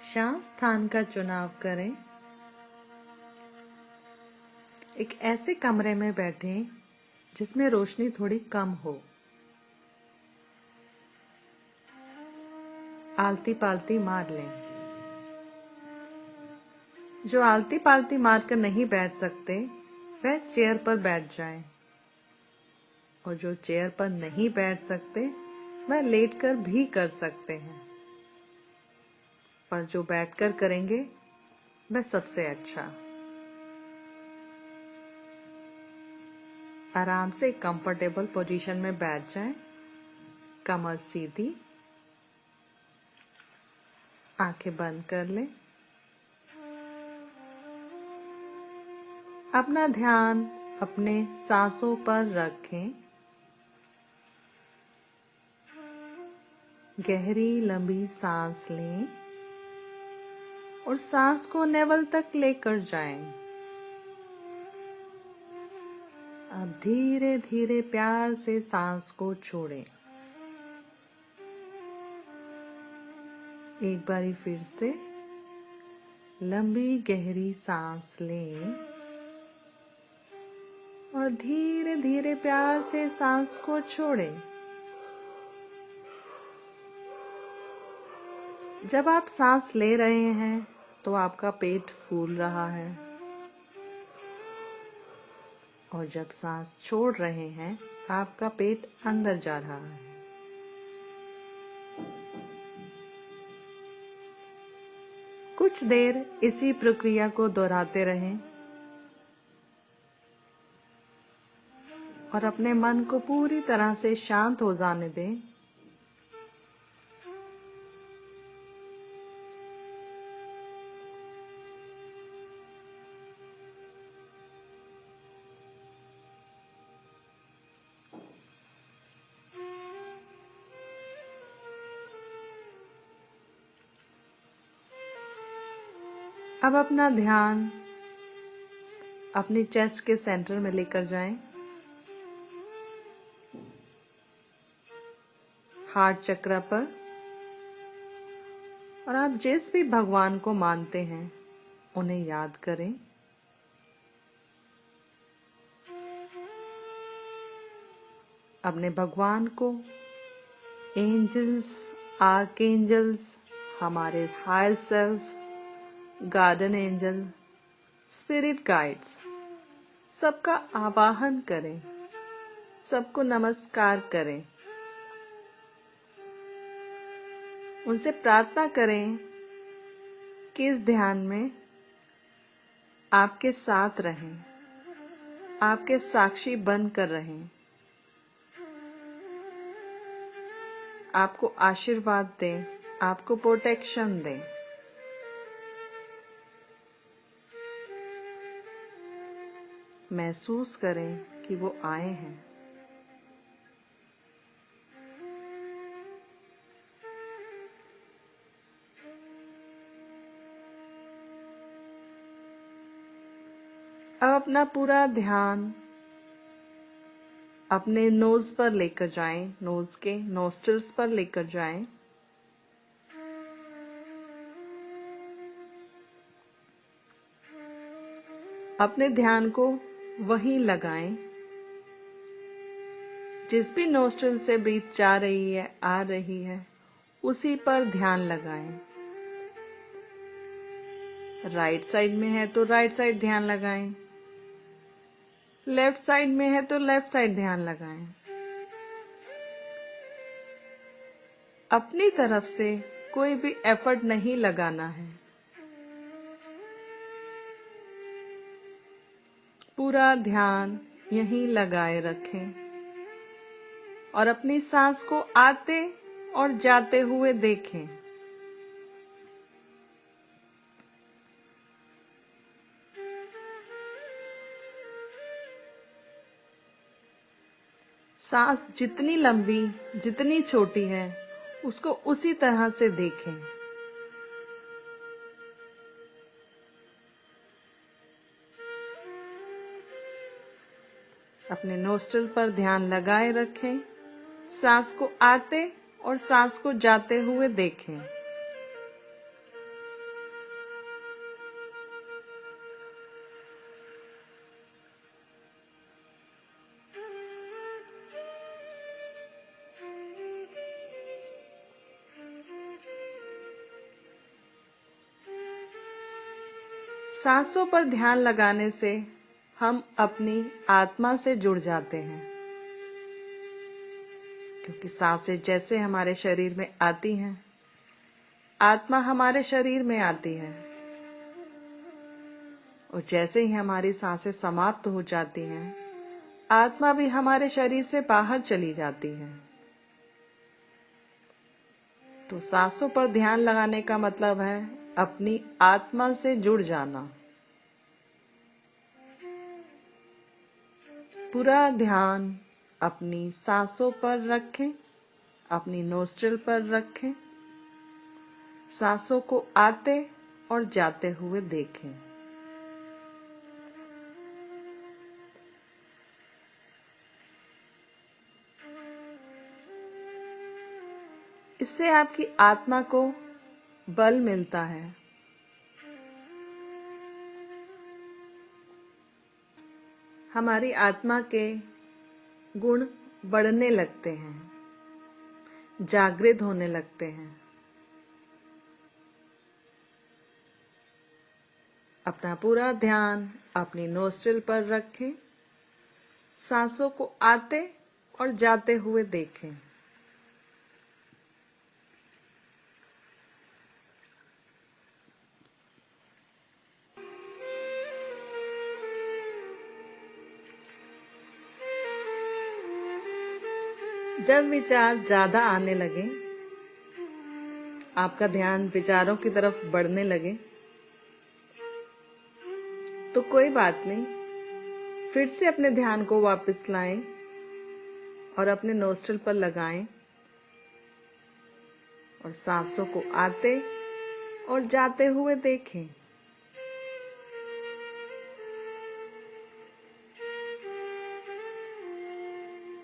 शांत स्थान का चुनाव करें। एक ऐसे कमरे में बैठें जिसमें रोशनी थोड़ी कम हो। आलती पालती मार लें। जो आलती पालती मारकर नहीं बैठ सकते वह चेयर पर बैठ जाएं, और जो चेयर पर नहीं बैठ सकते वह लेटकर भी कर सकते हैं, पर जो बैठकर करेंगे वह सबसे अच्छा। आराम से कंफर्टेबल पोजीशन में बैठ जाएं, कमर सीधी, आंखें बंद कर लें। अपना ध्यान अपने सांसों पर रखें। गहरी लंबी सांस लें और सांस को नेवल तक लेकर जाएं। अब धीरे धीरे प्यार से सांस को छोड़ें। एक बारी फिर से लंबी गहरी सांस लें और धीरे धीरे प्यार से सांस को छोड़ें। जब आप सांस ले रहे हैं तो आपका पेट फूल रहा है, और जब सांस छोड़ रहे हैं आपका पेट अंदर जा रहा है। कुछ देर इसी प्रक्रिया को दोहराते रहें और अपने मन को पूरी तरह से शांत हो जाने दें। अब अपना ध्यान अपनी चेस्ट के सेंटर में लेकर जाएं। हार्ट चक्र पर, और आप जिस भी भगवान को मानते हैं उन्हें याद करें। अपने भगवान को, एंजल्स, आर्कएंजल्स, हमारे higher self, guardian angel, spirit guides, सबका आवाहन करें, सबको नमस्कार करें। उनसे प्रार्थना करें कि इस ध्यान में आपके साथ रहें, आपके साक्षी बनकर रहें, आपको आशीर्वाद दें, आपको प्रोटेक्शन दें। महसूस करें कि वो आए हैं। अब अपना पूरा ध्यान अपने नोज पर लेकर जाएं, नोज के नोस्ट्रिल्स पर लेकर जाएं। अपने ध्यान को वहीं लगाएं जिस भी नोस्ट्रिल से ब्रीथ जा रही है, आ रही है, उसी पर ध्यान लगाएं। राइट साइड में है तो राइट साइड ध्यान लगाएं, लेफ्ट साइड में है तो लेफ्ट साइड ध्यान लगाएं। अपनी तरफ से कोई भी एफर्ट नहीं लगाना है। पूरा ध्यान यहीं लगाए रखें और अपनी सांस को आते और जाते हुए देखें। सांस जितनी लंबी, जितनी छोटी है, उसको उसी तरह से देखें। अपने नोस्ट्रिल पर ध्यान लगाए रखें, सांस को आते और सांस को जाते हुए देखें। सांसों पर ध्यान लगाने से हम अपनी आत्मा से जुड़ जाते हैं, क्योंकि सांसें जैसे हमारे शरीर में आती हैं, आत्मा हमारे शरीर में आती है, और जैसे ही हमारी सांसें समाप्त हो जाती हैं, आत्मा भी हमारे शरीर से बाहर चली जाती है। तो सांसों पर ध्यान लगाने का मतलब है अपनी आत्मा से जुड़ जाना। पूरा ध्यान अपनी सांसों पर रखें, अपनी नोस्ट्रिल पर रखें, सांसों को आते और जाते हुए देखें। इससे आपकी आत्मा को बल मिलता है। हमारी आत्मा के गुण बढ़ने लगते हैं, जागृत होने लगते हैं। अपना पूरा ध्यान अपनी नोस्ट्रिल पर रखें, सांसों को आते और जाते हुए देखें। जब विचार ज्यादा आने लगे, आपका ध्यान विचारों की तरफ बढ़ने लगे, तो कोई बात नहीं, फिर से अपने ध्यान को वापस लाएं और अपने नोस्ट्रिल पर लगाएं और सांसों को आते और जाते हुए देखें।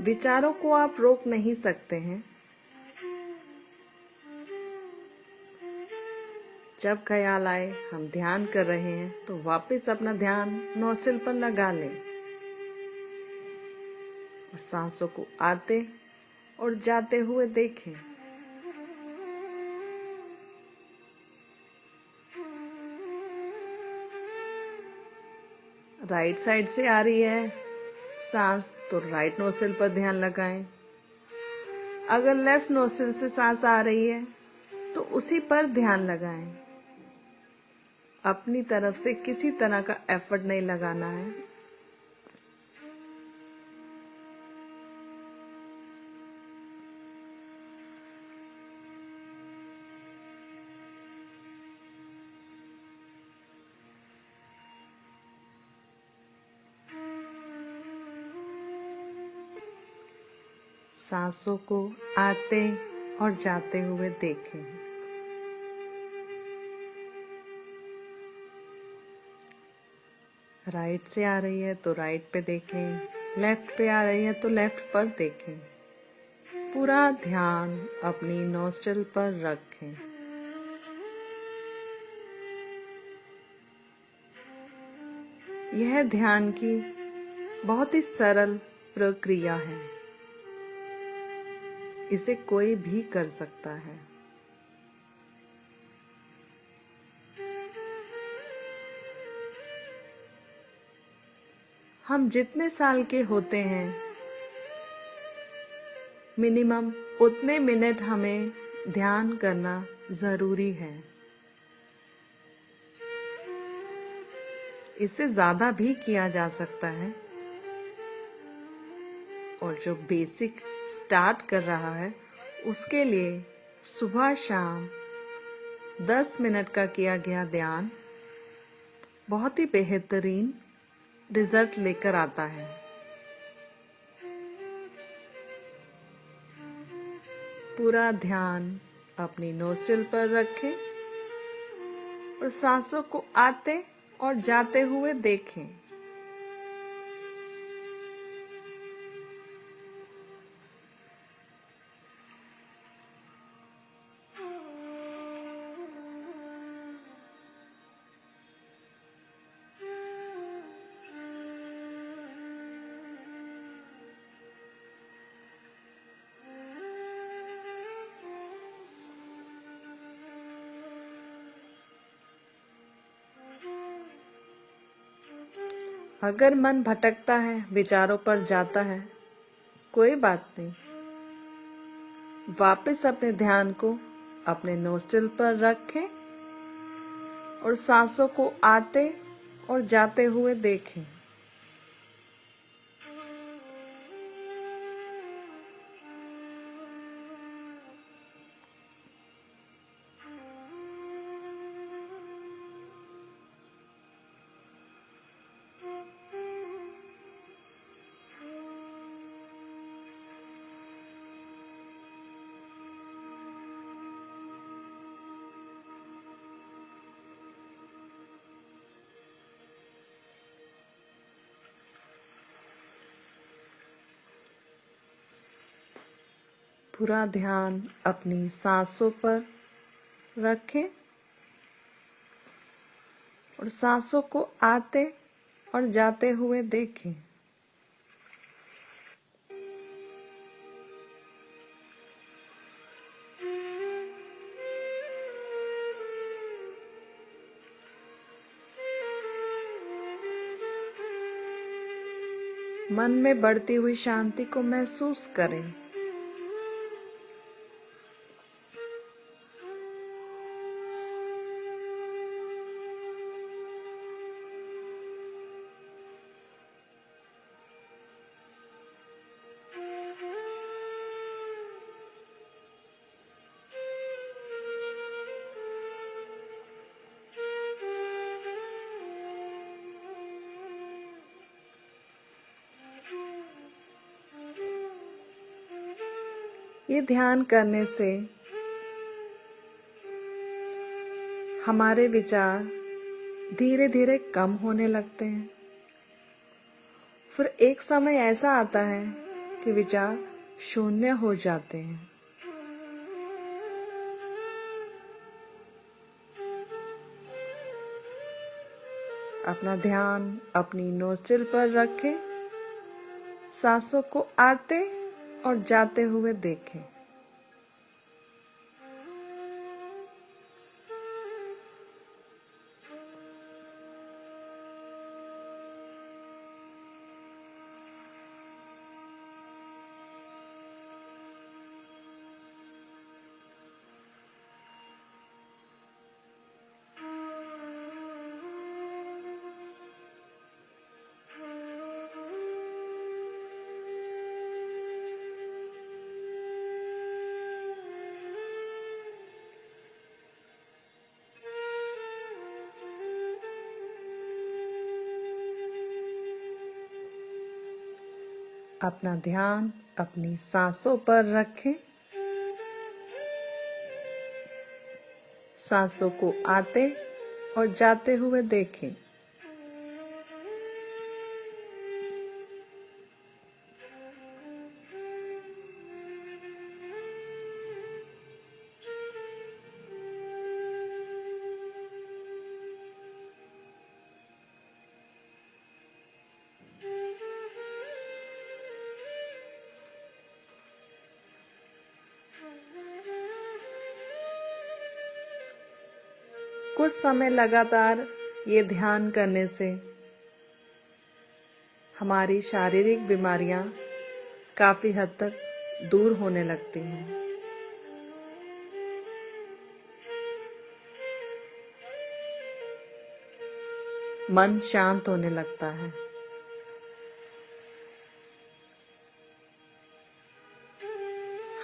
विचारों को आप रोक नहीं सकते हैं। जब ख्याल आए हम ध्यान कर रहे हैं तो वापस अपना ध्यान नोस्ट्रिल पर लगा लें और सांसों को आते और जाते हुए देखें। राइट साइड से आ रही है सांस तो राइट नोस्ट्रिल पर ध्यान लगाएं। अगर लेफ्ट नोस्ट्रिल से सांस आ रही है तो उसी पर ध्यान लगाएं। अपनी तरफ से किसी तरह का एफर्ट नहीं लगाना है। सांसों को आते और जाते हुए देखें। राइट से आ रही है तो राइट पे देखें, लेफ्ट पे आ रही है तो लेफ्ट पर देखें। पूरा ध्यान अपनी नोस्ट्रिल पर रखें। यह ध्यान की बहुत ही सरल प्रक्रिया है। इसे कोई भी कर सकता है। हम जितने साल के होते हैं, मिनिमम उतने मिनट हमें ध्यान करना जरूरी है। इससे ज्यादा भी किया जा सकता है, और जो बेसिक स्टार्ट कर रहा है उसके लिए सुबह शाम 10 मिनट का किया गया ध्यान बहुत ही बेहतरीन रिजल्ट लेकर आता है। पूरा ध्यान अपनी नोस्ट्रिल पर रखें और सांसों को आते और जाते हुए देखें। अगर मन भटकता है, विचारों पर जाता है, कोई बात नहीं। वापस अपने ध्यान को अपने नोस्ट्रिल पर रखें और सांसों को आते और जाते हुए देखें। पूरा ध्यान अपनी सांसों पर रखें और सांसों को आते और जाते हुए देखें। मन में बढ़ती हुई शांति को महसूस करें। ये ध्यान करने से हमारे विचार धीरे धीरे कम होने लगते हैं। फिर एक समय ऐसा आता है कि विचार शून्य हो जाते हैं। अपना ध्यान अपनी नोस्ट्रिल पर रखें, सांसों को आते और जाते हुए देखें। अपना ध्यान अपनी सांसों पर रखें, सांसों को आते और जाते हुए देखें। कुछ समय लगातार ये ध्यान करने से हमारी शारीरिक बीमारियां काफी हद तक दूर होने लगती हैं। मन शांत होने लगता है।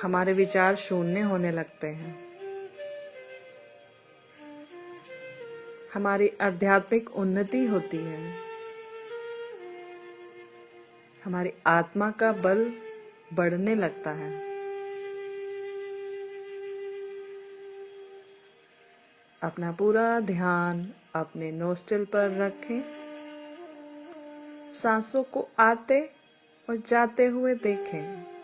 हमारे विचार शून्य होने लगते हैं। हमारी आध्यात्मिक उन्नति होती है। हमारी आत्मा का बल बढ़ने लगता है। अपना पूरा ध्यान अपने नोस्ट्रिल पर रखें, सांसों को आते और जाते हुए देखें।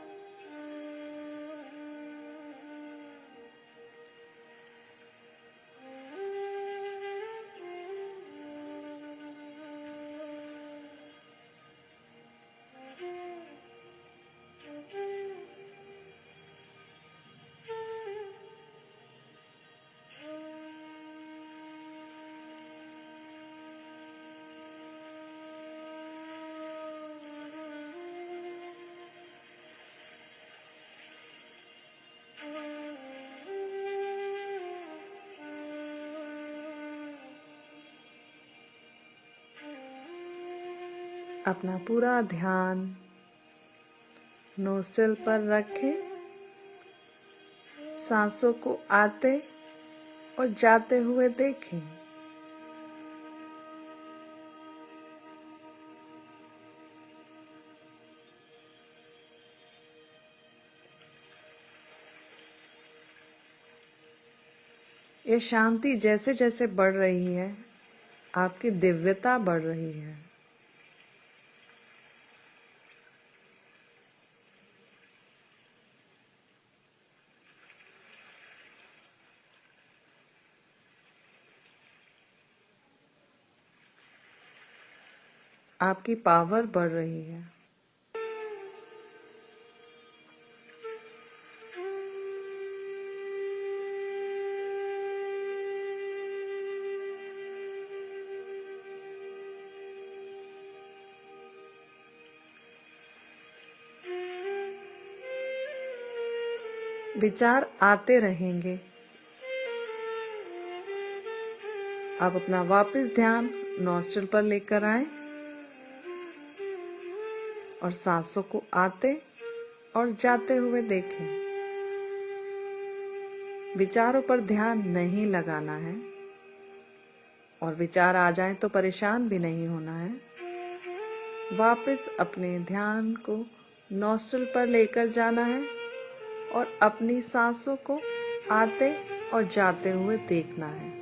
अपना पूरा ध्यान नोस्ट्रिल पर रखें, सांसों को आते और जाते हुए देखें। ये शांति जैसे जैसे बढ़ रही है, आपकी दिव्यता बढ़ रही है। आपकी पावर बढ़ रही है। विचार आते रहेंगे। आप अपना वापस ध्यान नॉस्ट्रिल पर लेकर आए और सांसों को आते और जाते हुए देखें। विचारों पर ध्यान नहीं लगाना है और विचार आ जाएं तो परेशान भी नहीं होना है। वापस अपने ध्यान को नॉस्ट्रिल पर लेकर जाना है और अपनी सांसों को आते और जाते हुए देखना है।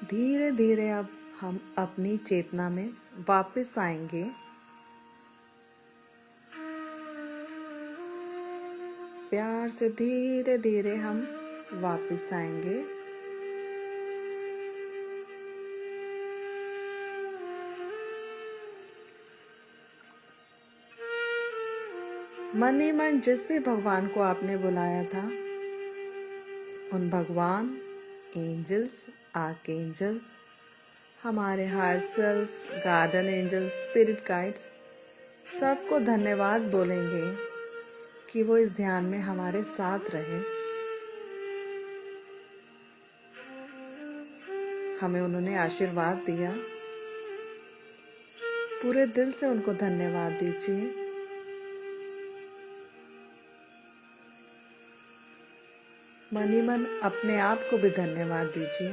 धीरे धीरे अब हम अपनी चेतना में वापस आएंगे। प्यार से धीरे धीरे हम वापस आएंगे। मन ही मन जिस भी भगवान को आपने बुलाया था, उन भगवान, एंजल्स, आर्कएंजल्स, हमारे higher self, guardian angels, spirit guides, सबको धन्यवाद बोलेंगे कि वो इस ध्यान में हमारे साथ रहे। हमें उन्होंने आशीर्वाद दिया। पूरे दिल से उनको धन्यवाद दीजिए। मन ही मन अपने आप को भी धन्यवाद दीजिए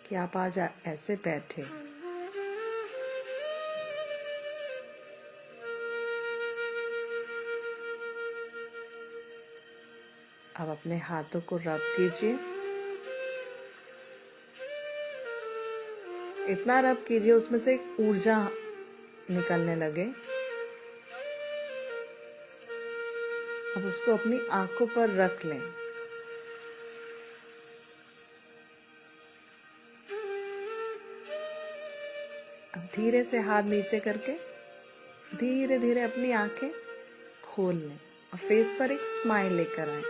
कि आप आज ऐसे बैठे। अब अपने हाथों को रब कीजिए। इतना रब कीजिए उसमें से एक ऊर्जा निकलने लगे। अब उसको अपनी आंखों पर रख लें। अब धीरे से हाथ नीचे करके धीरे धीरे अपनी आंखें खोल लें और फेस पर एक स्माइल लेकर आए।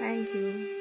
Thank you.